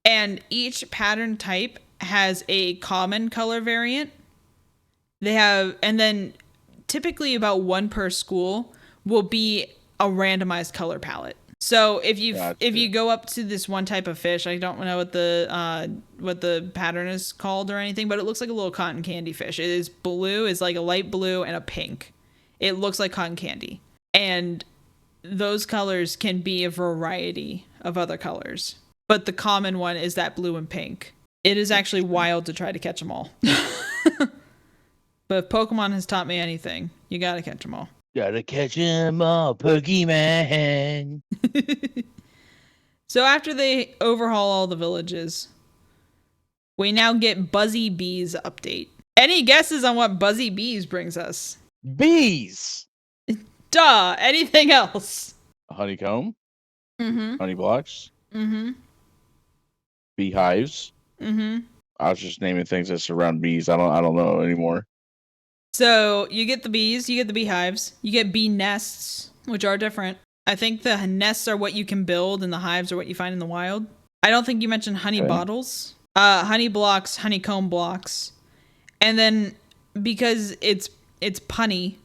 and each pattern type has a common color variant. And then typically about one per school will be a randomized color palette. So if you go up to this one type of fish, I don't know what the pattern is called or anything, but it looks like a little cotton candy fish. It is blue, it's like a light blue and a pink. It looks like cotton candy. And those colors can be a variety of other colors. But the common one is that blue and pink. It is actually wild to try to catch them all. But if Pokemon has taught me anything, you gotta catch them all. Gotta catch them all, Pokemon. So after they overhaul all the villages, we now get Buzzy Bees update. Any guesses on what Buzzy Bees brings us? Bees! Duh! Anything else? A honeycomb? Mm-hmm. Honey blocks? Mm-hmm. Beehives? Mm-hmm. I was just naming things that surround bees. I don't know anymore. So you get the bees, you get the beehives, you get bee nests, which are different. I think the nests are what you can build and the hives are what you find in the wild. I don't think you mentioned honey bottles. Honey blocks, honeycomb blocks. And then because it's punny,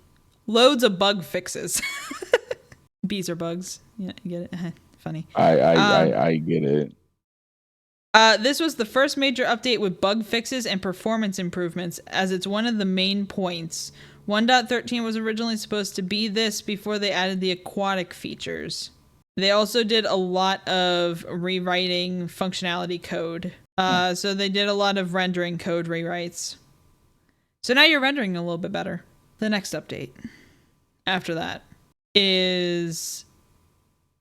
loads of bug fixes. Bees are bugs. Yeah, you get it? Funny. I get it. This was the first major update with bug fixes and performance improvements, as it's one of the main points. 1.13 was originally supposed to be this before they added the aquatic features. They also did a lot of rewriting functionality code. So they did a lot of rendering code rewrites. So now you're rendering a little bit better. The next update after that is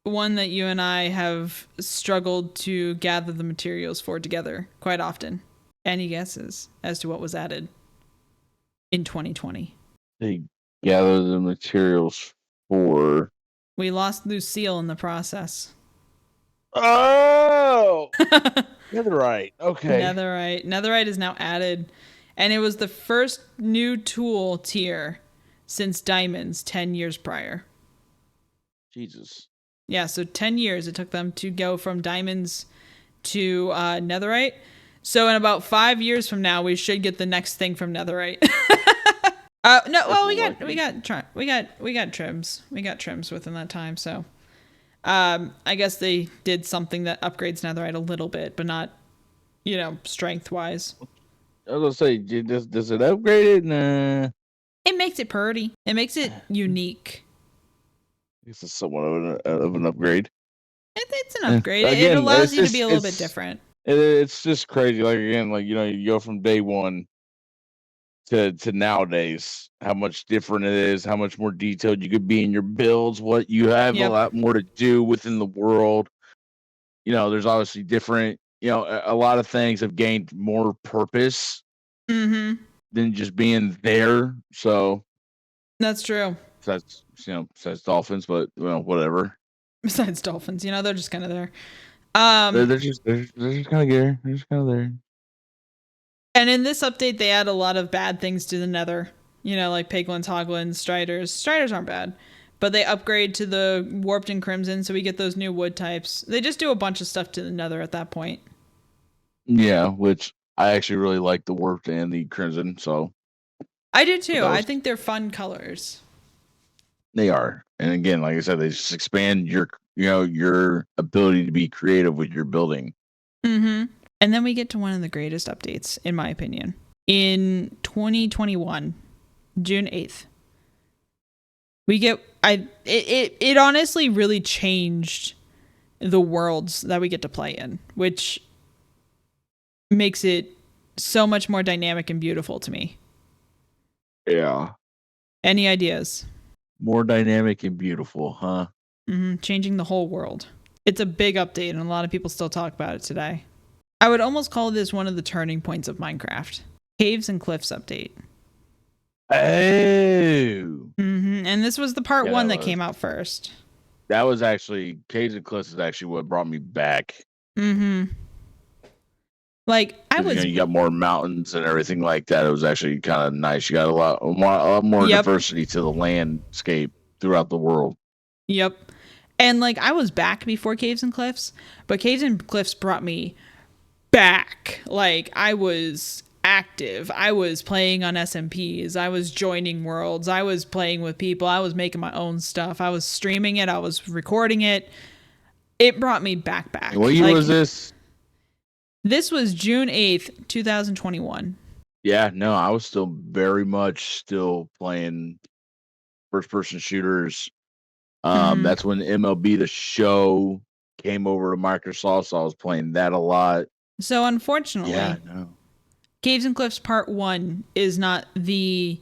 one that you and I have struggled to gather the materials for together quite often. Any guesses as to what was added in 2020? They gather the materials for. We lost Lucille in the process. Oh! Netherite. Okay. Netherite is now added. And it was the first new tool tier since diamonds 10 years prior. Jesus. Yeah, so 10 years it took them to go from diamonds to netherite. So in about 5 years from now, we should get the next thing from netherite. No, well, we got trims. We got trims within that time, so I guess they did something that upgrades netherite a little bit, but not, strength wise. I was gonna say, does it upgrade it? Nah. It makes it pretty. It makes it unique. I guess it's somewhat of an upgrade. It's an upgrade. Again, it allows you to be a little bit different. It's just crazy. Like, again, like, you go from day one to nowadays, how much different it is, how much more detailed you could be in your builds, what you have a lot more to do within the world. There's obviously different, a lot of things have gained more purpose than just being there. So that's true. Besides dolphins, but whatever. Besides dolphins, they're just kind of there. They're just kind of there. They're just kind of there. And in this update, they add a lot of bad things to the nether. Like piglins, hoglins, striders. Striders aren't bad, but they upgrade to the warped and crimson, so we get those new wood types. They just do a bunch of stuff to the nether at that point. Yeah, which I actually really like the warped and the crimson. So I do too. I think they're fun colors. They are, and again, like I said, they just expand your ability to be creative with your building. And then we get to one of the greatest updates, in my opinion. In 2021, June 8th, we get it honestly really changed the worlds that we get to play in, which makes it so much more dynamic and beautiful to me. Yeah. Any ideas? More dynamic and beautiful, huh? Changing the whole world. It's a big update, and a lot of people still talk about it today. I would almost call this one of the turning points of Minecraft. Caves and Cliffs update. Oh. And this was the part 1 that came out first. That was actually, Caves and Cliffs is actually what brought me back. Like, you got more mountains and everything like that. It was actually kind of nice. You got a lot more diversity to the landscape throughout the world. Yep. And like, I was back before Caves and Cliffs, but Caves and Cliffs brought me back. Like, I was active. I was playing on SMPs. I was joining worlds. I was playing with people. I was making my own stuff. I was streaming it. I was recording it. It brought me back. What year was this? This was June 8th, 2021. Yeah, no, I was still very much playing first-person shooters. That's when MLB The Show came over to Microsoft, so I was playing that a lot. So unfortunately, Caves and Cliffs Part 1 is not the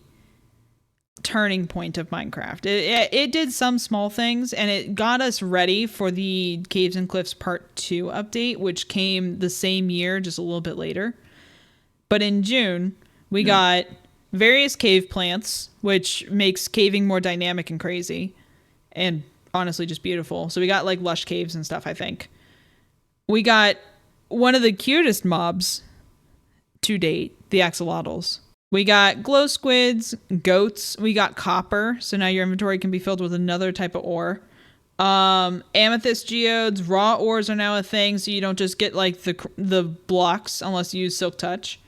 turning point of Minecraft. It did some small things, and it got us ready for the Caves and Cliffs Part 2 update, which came the same year, just a little bit later. But in June, we got various cave plants, which makes caving more dynamic and crazy, and honestly just beautiful. So we got like lush caves and stuff, I think. We got one of the cutest mobs to date, the axolotls. We got glow squids, goats. We got copper, so now your inventory can be filled with another type of ore. Amethyst geodes, raw ores are now a thing, so you don't just get like the blocks unless you use Silk Touch.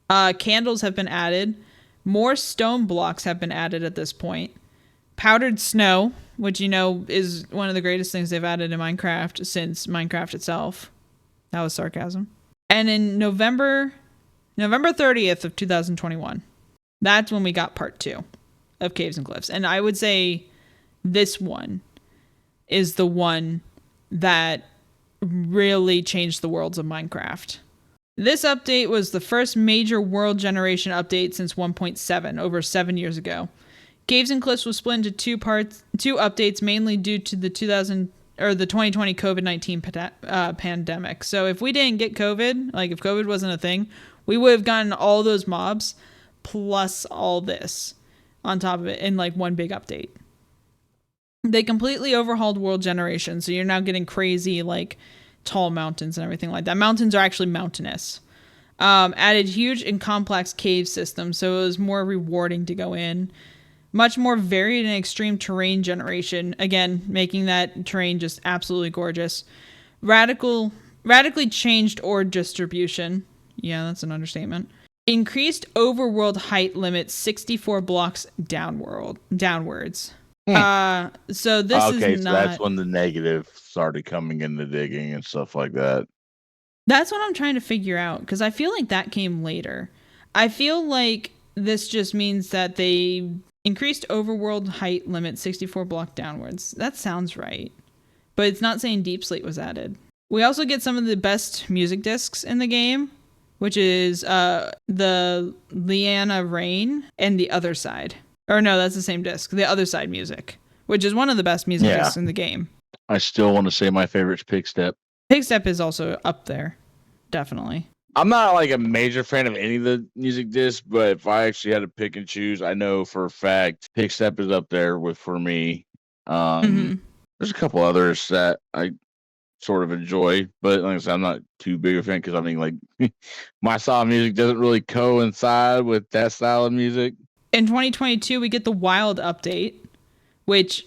Candles have been added. More stone blocks have been added at this point. Powdered snow, which is one of the greatest things they've added in Minecraft since Minecraft itself. That was sarcasm. And in November 30th of 2021, that's when we got part 2 of Caves and Cliffs. And I would say this one is the one that really changed the worlds of Minecraft. This update was the first major world generation update since 1.7, over 7 years ago. Caves and Cliffs was split into two updates, mainly due to the 2020 COVID-19 pandemic. So if we didn't get COVID, like if COVID wasn't a thing, we would have gotten all those mobs plus all this on top of it in like one big update. They completely overhauled world generation, so you're now getting crazy like tall mountains and everything like that. Mountains are actually mountainous. Added huge and complex cave systems, so it was more rewarding to go in. Much more varied and extreme terrain generation, again, making that terrain just absolutely gorgeous. Radically changed ore distribution. Yeah, that's an understatement. Increased overworld height limit 64 blocks downwards. So this is so not. that's when the negative started coming in the digging and stuff like that. That's what I'm trying to figure out, because I feel like that came later. I feel like this just means that they increased overworld height limit 64 block downwards. That sounds right. But it's not saying Deep Slate was added. We also get some of the best music discs in the game, which is the Liana Rain and The Other Side. Or no, that's the same disc. The Other Side music, which is one of the best music discs in the game. I still want to say my favorite's Pigstep. Pigstep is also up there. Definitely. I'm not like a major fan of any of the music discs, but if I actually had to pick and choose, I know for a fact Pigstep is up there for me. There's a couple others that I sort of enjoy, but like I said, I'm not too big a fan because I mean, like my style of music doesn't really coincide with that style of music. In 2022, we get the Wild update, which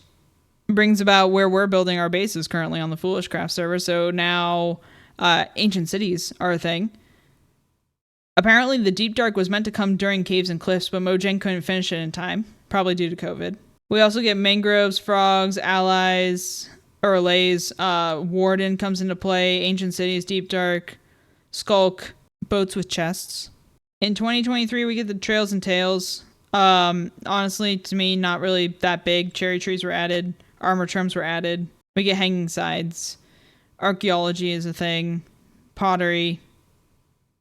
brings about where we're building our bases currently on the Foolishcraft server. So now ancient cities are a thing. Apparently, the Deep Dark was meant to come during Caves and Cliffs, but Mojang couldn't finish it in time, probably due to COVID. We also get mangroves, frogs, allies, Urlays, Warden comes into play, ancient cities, Deep Dark, Skulk, boats with chests. In 2023, we get the Trails and Tails. Honestly, to me, not really that big. Cherry trees were added. Armor trims were added. We get hanging sides. Archaeology is a thing. Pottery.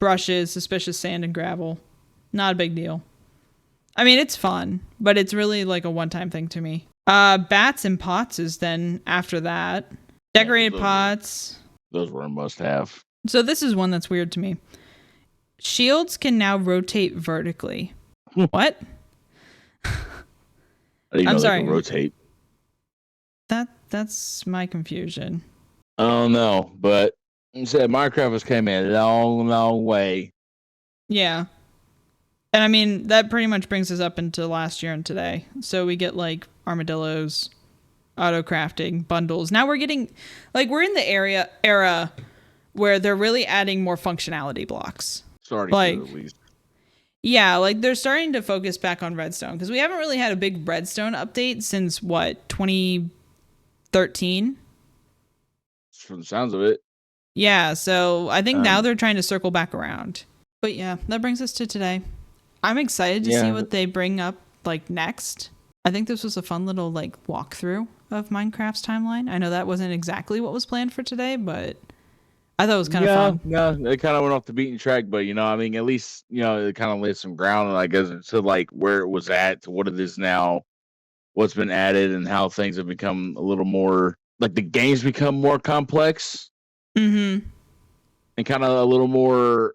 Brushes, suspicious sand and gravel. Not a big deal. I mean, it's fun, but it's really like a one-time thing to me. Bats and pots is then after that. Decorated pots. Those were a must-have. So this is one that's weird to me. Shields can now rotate vertically. What? I'm sorry. Rotate. That's my confusion. I don't know, but you said Minecraft has came a long, long way. Yeah. And I mean, that pretty much brings us up into last year and today. So we get like armadillos, auto crafting, bundles. Now we're getting, like, we're in the era where they're really adding more functionality blocks. Starting to, at least. Yeah, like they're starting to focus back on redstone, because we haven't really had a big redstone update since what, 2013? From the sounds of it. Yeah, so I think now they're trying to circle back around. But yeah, that brings us to today. I'm excited to see what they bring up like next. I think this was a fun little like walkthrough of Minecraft's timeline. I know that wasn't exactly what was planned for today, but I thought it was kind of fun. Yeah, it kind of went off the beaten track, but I mean, at least it kind of laid some ground, I guess, to like where it was at, to what it is now, what's been added, and how things have become a little more like the games become more complex, and kind of a little more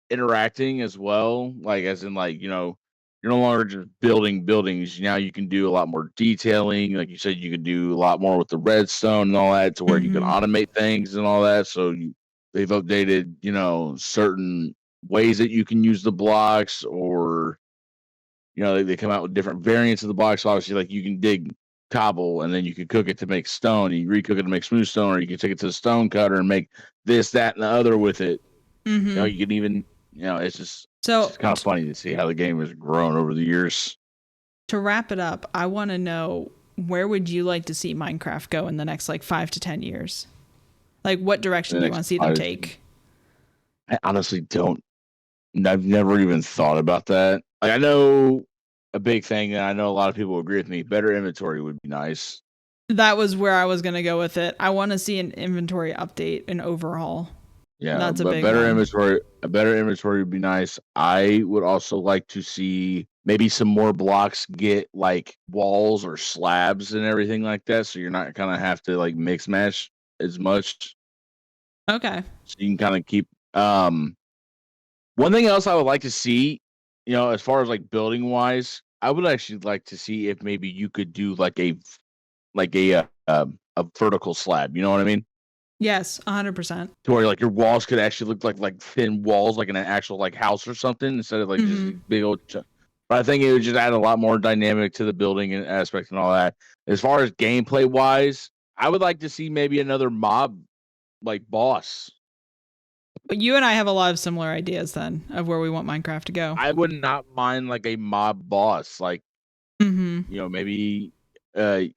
interacting as well. Like as in, like you're no longer just building buildings. Now you can do a lot more detailing. Like you said, you can do a lot more with the redstone and all that, to where you can automate things and all that. So they've updated, certain ways that you can use the blocks, or they come out with different variants of the blocks. So obviously, like you can dig cobble and then you can cook it to make stone. And you recook it to make smooth stone, or you can take it to the stone cutter and make this, that, and the other with it. You can even, it's just kind of funny to see how the game has grown over the years. To wrap it up, I want to know, where would you like to see Minecraft go in the next like 5 to 10 years? Like, what direction do you want to see them take? I honestly don't. I've never even thought about that. Like, I know a big thing, and I know a lot of people agree with me. Better inventory would be nice. That was where I was going to go with it. I want to see an inventory update, an overhaul. Yeah, That's a but big better one. inventory. A better inventory would be nice. I would also like to see maybe some more blocks get like walls or slabs and everything like that, so you're not kind of have to like mix match as much. Okay. So you can kind of keep. One thing else I would like to see, as far as like building wise, I would actually like to see if maybe you could do like a vertical slab. You know what I mean? Yes, 100%. To where like your walls could actually look like thin walls, like in an actual like house or something, instead of like just Mm-hmm. big old. But I think it would just add a lot more dynamic to the building and aspect and all that. As far as gameplay wise, I would like to see maybe another mob like boss. But you and I have a lot of similar ideas then of where we want Minecraft to go. I would not mind like a mob boss, like Mm-hmm. maybe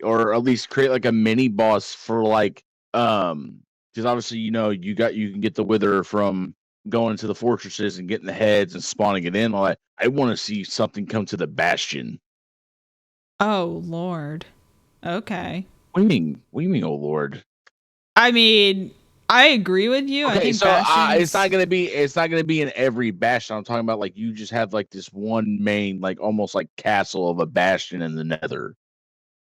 or at least create like a mini boss for like because obviously you can get the wither from going to the fortresses and getting the heads and spawning it in all that. I want to see something come to the bastion. Oh, Lord. Okay. What do you mean, oh Lord? I mean, I agree with you. I Okay, think so Bastion's... it's not gonna be in every bastion. I'm talking about like you just have like this one main like almost like castle of a bastion in the Nether.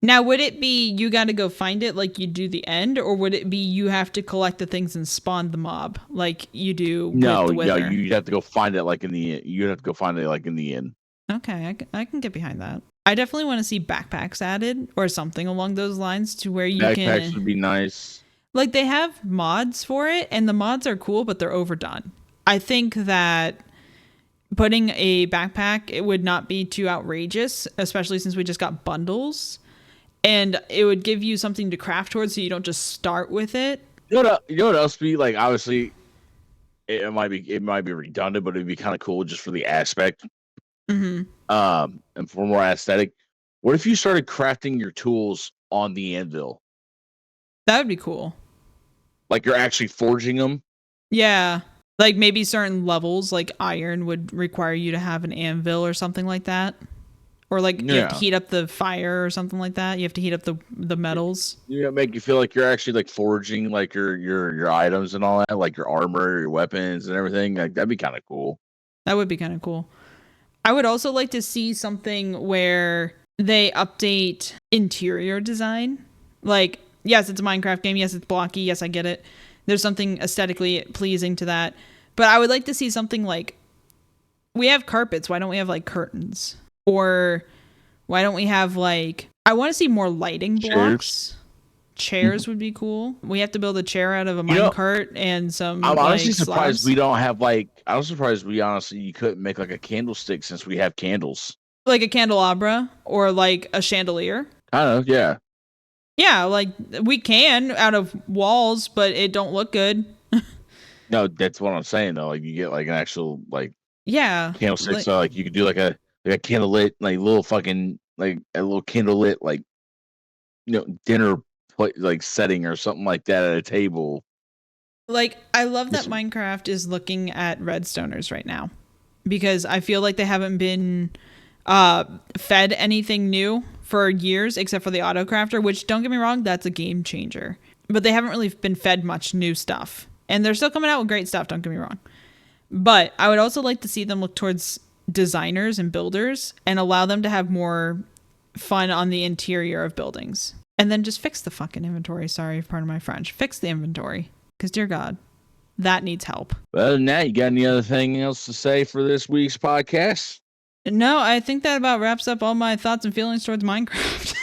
Now, would it be you got to go find it like you do the end, or would it be you have to collect the things and spawn the mob like you do with No, the no, Wither? you have to go find it like in the you have to go find it like in the end. Okay, I can get behind that. I definitely want to see backpacks added or something along those lines to where you Backpacks can... would be nice. Like, they have mods for it, and the mods are cool, but they're overdone. I think that putting a backpack, it would not be too outrageous, especially since we just got bundles. And it would give you something to craft towards so you don't just start with it. You know what else be like? Obviously, it might be redundant, but it'd be kind of cool just for the aspect. Mm-hmm. And for more aesthetic. What if you started crafting your tools on the anvil? That would be cool. Like you're actually forging them? Yeah. Like maybe certain levels, like iron, would require you to have an anvil or something like that. Or like you have to Yeah. heat up the fire or something like that. You have to heat up the metals. Make you feel like you're actually like forging like your items and all that, like your armor, your weapons and everything. Like that'd be kind of cool. That would be kind of cool. I would also like to see something where they update interior design. Like, yes, it's a Minecraft game. Yes, it's blocky. Yes, I get it. There's something aesthetically pleasing to that. But I would like to see something like, we have carpets. Why don't we have like curtains? Or why don't we have like, I want to see more lighting blocks. Chairs would be cool. We have to build a chair out of a minecart and some. I'm honestly surprised slabs. we don't have like. I'm surprised you couldn't make like a candlestick since we have candles. Like a candelabra or like a chandelier. Kind of, yeah. Yeah, like we can out of walls, but it don't look good. No, that's what I'm saying though. Like you get like an actual like Yeah, candlestick, like, so like you could do like a candle lit like little fucking like a little candle lit like dinner like setting or something like that at a table. like I love that Minecraft is looking at redstoners right now because I feel like they haven't been fed anything new for years except for the autocrafter, which don't get me wrong, that's a game changer. But they haven't really been fed much new stuff. And they're still coming out with great stuff, don't get me wrong. But I would also like to see them look towards designers and builders and allow them to have more fun on the interior of buildings. And then just fix the fucking inventory. Sorry, pardon my French. Fix the inventory. Because, dear God, that needs help. Other than that, you got any other thing else to say for this week's podcast? No, I think that about wraps up all my thoughts and feelings towards Minecraft.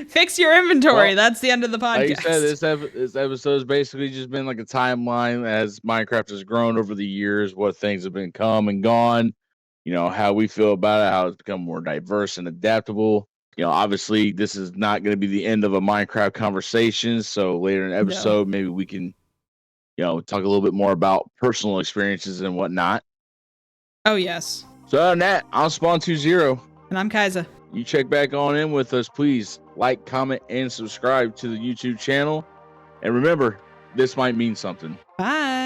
Fix your inventory. Well, that's the end of the podcast. Like you said, this episode has basically just been like a timeline as Minecraft has grown over the years, what things have been come and gone, how we feel about it, how it's become more diverse and adaptable. Obviously, this is not going to be the end of a Minecraft conversation. So later in the episode, maybe we can, talk a little bit more about personal experiences and whatnot. Oh, yes. So other than that, I'm Spawn20. And I'm Kysa. You check back on in with us. Please like, comment, and subscribe to the YouTube channel. And remember, this might mean something. Bye.